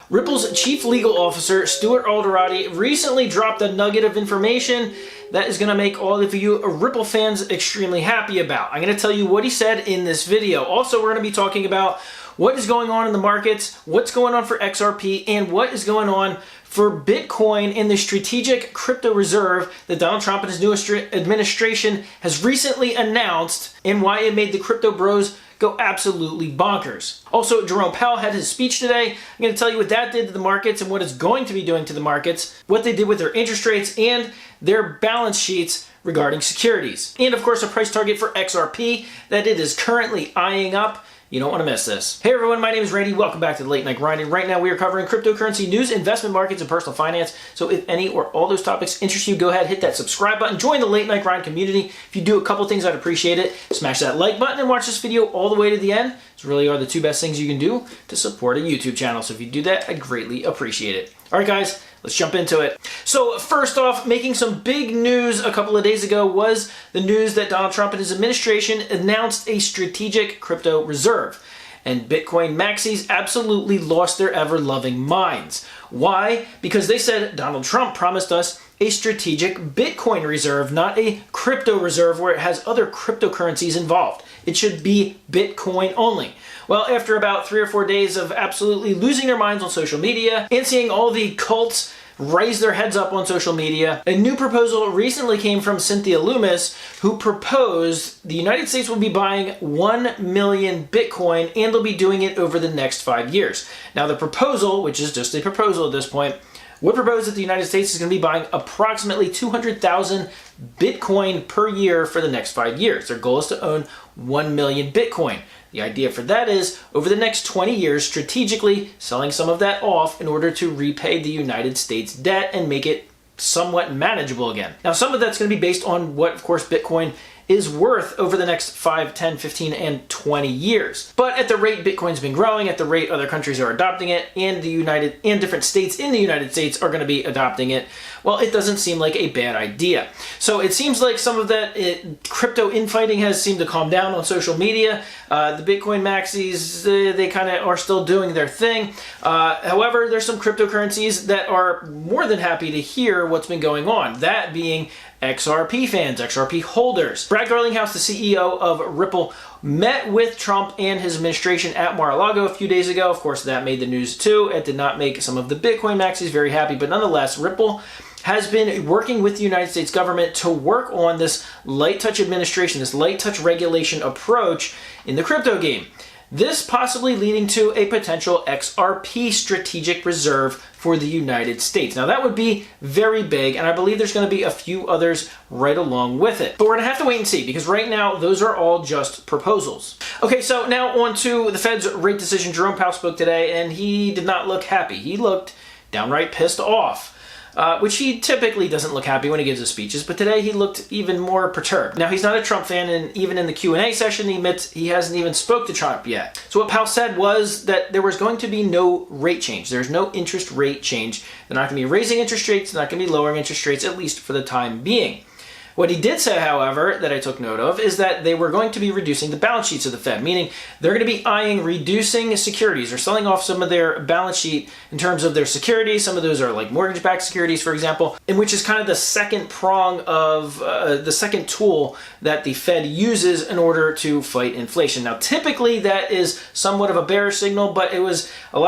Ripple's chief legal officer, Stuart Alderati, recently dropped a nugget of information that is going to make all of you Ripple fans extremely happy about. I'm going to tell you what he said in this video. Also, we're going to be talking about what is going on in the markets, what's going on for XRP, and what is going on for Bitcoin and the strategic crypto reserve that Donald Trump and his new administration has recently announced, and why it made the crypto bros go absolutely bonkers. Also, Jerome Powell had his speech today. I'm going to tell you what that did to the markets and what it's going to be doing to the markets, what they did with their interest rates and their balance sheets regarding securities. And of course, a price target for XRP that it is currently eyeing up. You don't want to miss this. Hey everyone, my name is Randy. Welcome back to the Late Night Grind. And right now we are covering cryptocurrency news, investment markets, and personal finance. So if any or all those topics interest you, go ahead, hit that subscribe button, join the Late Night Grind community. If you do a couple things, I'd appreciate it. Smash that like button and watch this video all the way to the end. Those really are the two best things you can do to support a YouTube channel. So if you do that, I'd greatly appreciate it. All right, guys, let's jump into it. So first off, making some big news a couple of days ago was the news that Donald Trump and his administration announced a strategic crypto reserve. And Bitcoin maxis absolutely lost their ever-loving minds. Why? Because they said Donald Trump promised us a strategic Bitcoin reserve, not a crypto reserve where it has other cryptocurrencies involved. It should be Bitcoin only. Well, after about 3 or 4 days of absolutely losing their minds on social media and seeing all the cults raise their heads up on social media, a new proposal recently came from Cynthia Loomis, who proposed the United States will be buying 1 million Bitcoin, and they'll be doing it over the next 5 years. Now, the proposal, which is just a proposal at this point, would propose that the United States is going to be buying approximately 200,000 Bitcoin per year for the next 5 years. Their goal is to own 1 million Bitcoin. The idea for that is, over the next 20 years, strategically selling some of that off in order to repay the United States debt and make it somewhat manageable again. Now, some of that's going to be based on what, of course, Bitcoin is worth over the next 5, 10, 15, and 20 years. But at the rate Bitcoin's been growing, at the rate other countries are adopting it, and different states in the United States are going to be adopting it, well, it doesn't seem like a bad idea. So it seems like some of that crypto infighting has seemed to calm down on social media. The Bitcoin maxis, they kind of are still doing their thing. However, there's some cryptocurrencies that are more than happy to hear what's been going on. That being XRP fans, XRP holders. Brad Garlinghouse, the CEO of Ripple, met with Trump and his administration at Mar-a-Lago a few days ago. Of course, that made the news too. It did not make some of the Bitcoin maxis very happy, but nonetheless, Ripple has been working with the United States government to work on this light touch administration, this light touch regulation approach in the crypto game. This possibly leading to a potential XRP strategic reserve for the United States. Now that would be very big, and I believe there's going to be a few others right along with it. But we're going to have to wait and see, because right now those are all just proposals. Okay, so now on to the Fed's rate decision. Jerome Powell spoke today, and he did not look happy. He looked downright pissed off. Which he typically doesn't look happy when he gives his speeches, but today he looked even more perturbed. Now, he's not a Trump fan, and even in the Q&A session, he admits he hasn't even spoke to Trump yet. So what Powell said was that there was going to be no rate change. There's no interest rate change. They're not going to be raising interest rates. They're not going to be lowering interest rates, at least for the time being. What he did say, however, that I took note of, is that they were going to be reducing the balance sheets of the Fed, meaning they're going to be eyeing reducing securities or selling off some of their balance sheet in terms of their securities. Some of those are like mortgage-backed securities, for example, in which is kind of the second prong of the second tool that the Fed uses in order to fight inflation. Now, typically that is somewhat of a bearish signal, but it was what a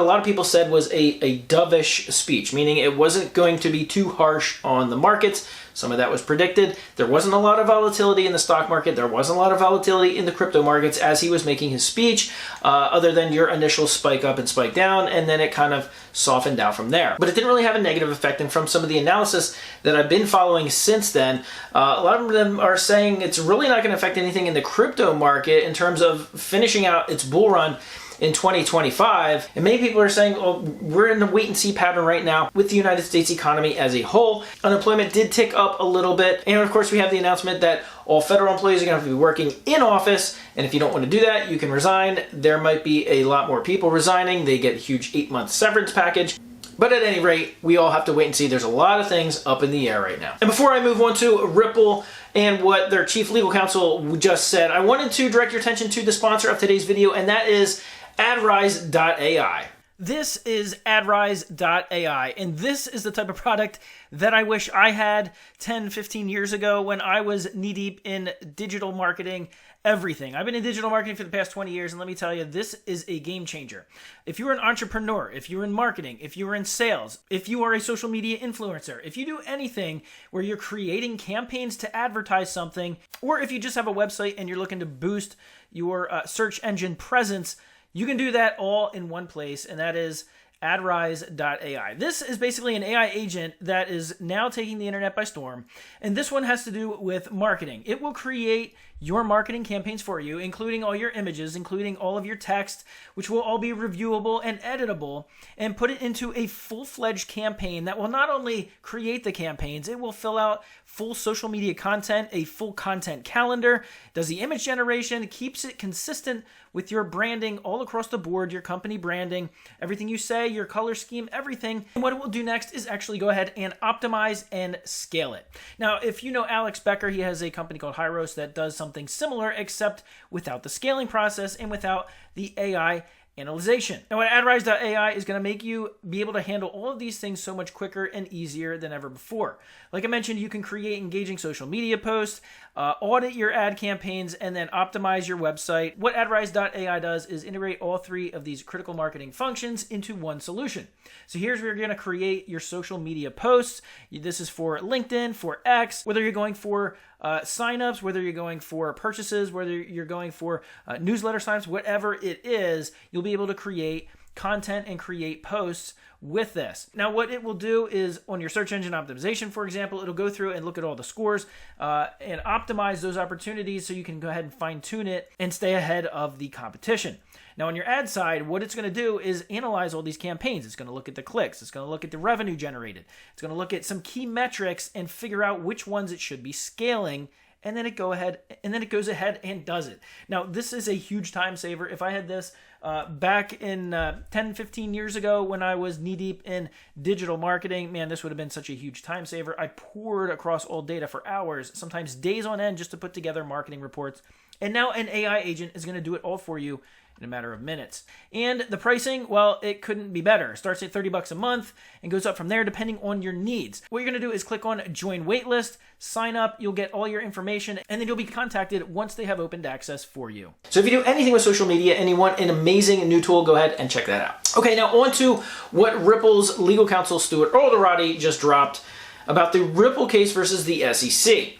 lot of people said was a dovish speech, meaning it wasn't going to be too harsh on the markets. Some of that was predicted. There wasn't a lot of volatility in the stock market. There wasn't a lot of volatility in the crypto markets as he was making his speech, other than your initial spike up and spike down, and then it kind of softened out from there. But it didn't really have a negative effect, and from some of the analysis that I've been following since then, a lot of them are saying it's really not going to affect anything in the crypto market in terms of finishing out its bull run in 2025. And many people are saying, oh, we're in a wait-and-see pattern right now with the United States economy as a whole. Unemployment did tick up a little bit. And of course, we have the announcement that all federal employees are going to have to be working in office. And if you don't want to do that, you can resign. There might be a lot more people resigning. They get a huge 8-month severance package. But at any rate, we all have to wait and see. There's a lot of things up in the air right now. And before I move on to Ripple and what their chief legal counsel just said, I wanted to direct your attention to the sponsor of today's video, and that is AdRise.ai. This is AdRise.ai, and this is the type of product that I wish I had 10, 15 years ago when I was knee-deep in digital marketing, everything. I've been in digital marketing for the past 20 years, and let me tell you, this is a game changer. If you're an entrepreneur, if you're in marketing, if you're in sales, if you are a social media influencer, if you do anything where you're creating campaigns to advertise something, or if you just have a website and you're looking to boost your search engine presence, you can do that all in one place, and that is AdRise.ai. This is basically an AI agent that is now taking the internet by storm, and this one has to do with marketing. It will create your marketing campaigns for you, including all your images, including all of your text, which will all be reviewable and editable, and put it into a full-fledged campaign that will not only create the campaigns, it will fill out full social media content, a full content calendar, does the image generation, keeps it consistent with your branding all across the board, your company branding, everything you say, your color scheme, everything. And what it will do next is actually go ahead and optimize and scale it. Now, if you know Alex Becker, he has a company called Hyros that does something similar, except without the scaling process and without the AI analyzation. Now, AdRise.ai is going to make you be able to handle all of these things so much quicker and easier than ever before. Like I mentioned, you can create engaging social media posts, audit your ad campaigns, and then optimize your website. What AdRise.ai does is integrate all three of these critical marketing functions into one solution. So here's where you're going to create your social media posts. This is for LinkedIn, for X, whether you're going for signups, whether you're going for purchases, whether you're going for newsletter signups, whatever it is, you'll be able to create content and create posts with this. Now, what it will do is on your search engine optimization, for example, it'll go through and look at all the scores and optimize those opportunities so you can go ahead and fine tune it and stay ahead of the competition. Now, on your ad side, what it's going to do is analyze all these campaigns. It's going to look at the clicks. It's going to look at the revenue generated. It's going to look at some key metrics and figure out which ones it should be scaling. And then it goes ahead and does it. Now, this is a huge time saver. If I had this back in 10, 15 years ago when I was knee-deep in digital marketing, man, this would have been such a huge time saver. I poured across all data for hours, sometimes days on end, just to put together marketing reports. And now an AI agent is going to do it all for you in a matter of minutes. And the pricing, well, it couldn't be better. It starts at $30 a month and goes up from there depending on your needs. What you're going to do is click on Join Waitlist, sign up, you'll get all your information, and then you'll be contacted once they have opened access for you. So if you do anything with social media and you want an amazing new tool, go ahead and check that out. Okay, now on to what Ripple's legal counsel, Stuart Alderati, just dropped about the Ripple case versus the SEC.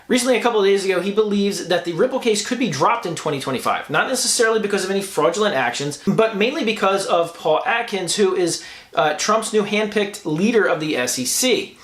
Recently, a couple of days ago, he believes that the Ripple case could be dropped in 2025, not necessarily because of any fraudulent actions, but mainly because of Paul Atkins, who is Trump's new handpicked leader of the SEC.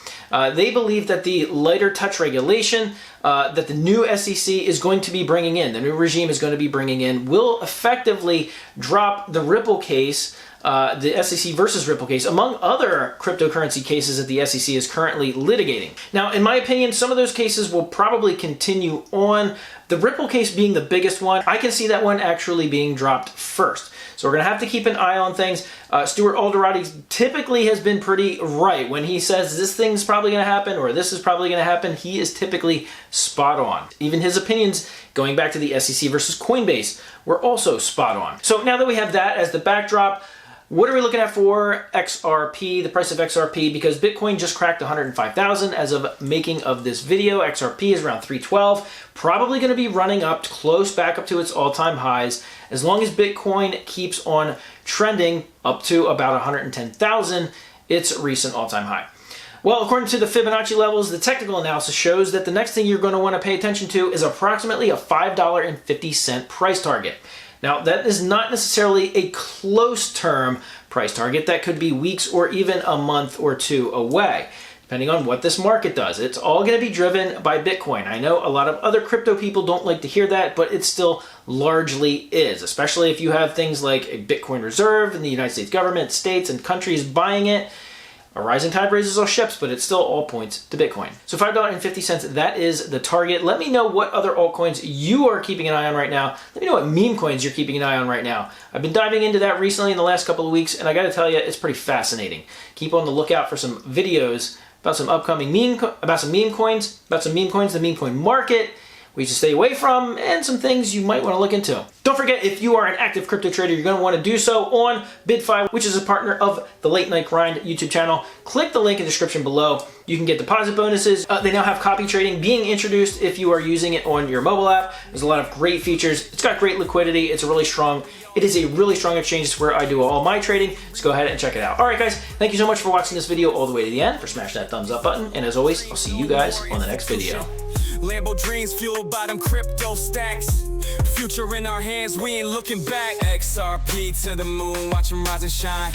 They believe that the lighter touch regulation that the new SEC is going to be bringing in, the new regime is going to be bringing in, will effectively drop the Ripple case, the SEC versus Ripple case, among other cryptocurrency cases that the SEC is currently litigating. Now, in my opinion, some of those cases will probably continue on. The Ripple case being the biggest one, I can see that one actually being dropped first. So we're going to have to keep an eye on things. Stuart Alderati typically has been pretty right. When he says this thing's probably going to happen or this is probably going to happen, he is typically spot on. Even his opinions, going back to the SEC versus Coinbase, were also spot on. So now that we have that as the backdrop, what are we looking at for XRP, the price of XRP? Because Bitcoin just cracked 105,000 as of making of this video. XRP is around 312, probably going to be running up close back up to its all-time highs as long as Bitcoin keeps on trending up to about 110,000, its recent all-time high. Well, according to the Fibonacci levels, the technical analysis shows that the next thing you're going to want to pay attention to is approximately a $5.50 price target. Now, that is not necessarily a close-term price target. That could be weeks or even a month or two away, depending on what this market does. It's all going to be driven by Bitcoin. I know a lot of other crypto people don't like to hear that, but it still largely is, especially if you have things like a Bitcoin reserve in the United States government, states, and countries buying it. A rising tide raises all ships, but it still all points to Bitcoin. So $5.50, that is the target. Let me know what other altcoins you are keeping an eye on right now. Let me know what meme coins you're keeping an eye on right now. I've been diving into that recently in the last couple of weeks, and I gotta tell you, it's pretty fascinating. Keep on the lookout for some videos about some upcoming meme coins, the meme coin market, we should stay away from, and some things you might want to look into. Don't forget, if you are an active crypto trader, you're going to want to do so on Bydfi, which is a partner of the Late Night Grind YouTube channel. Click the link in the description below. You can get deposit bonuses. They now have copy trading being introduced if you are using it on your mobile app. There's a lot of great features. It's got great liquidity. It is a really strong exchange. It's where I do all my trading. So go ahead and check it out. All right, guys, thank you so much for watching this video all the way to the end, for smashing that thumbs up button. And as always, I'll see you guys on the next video. Lambo dreams fueled by them crypto stacks. Future in our hands, we ain't looking back. XRP to the moon, watch 'em rise and shine.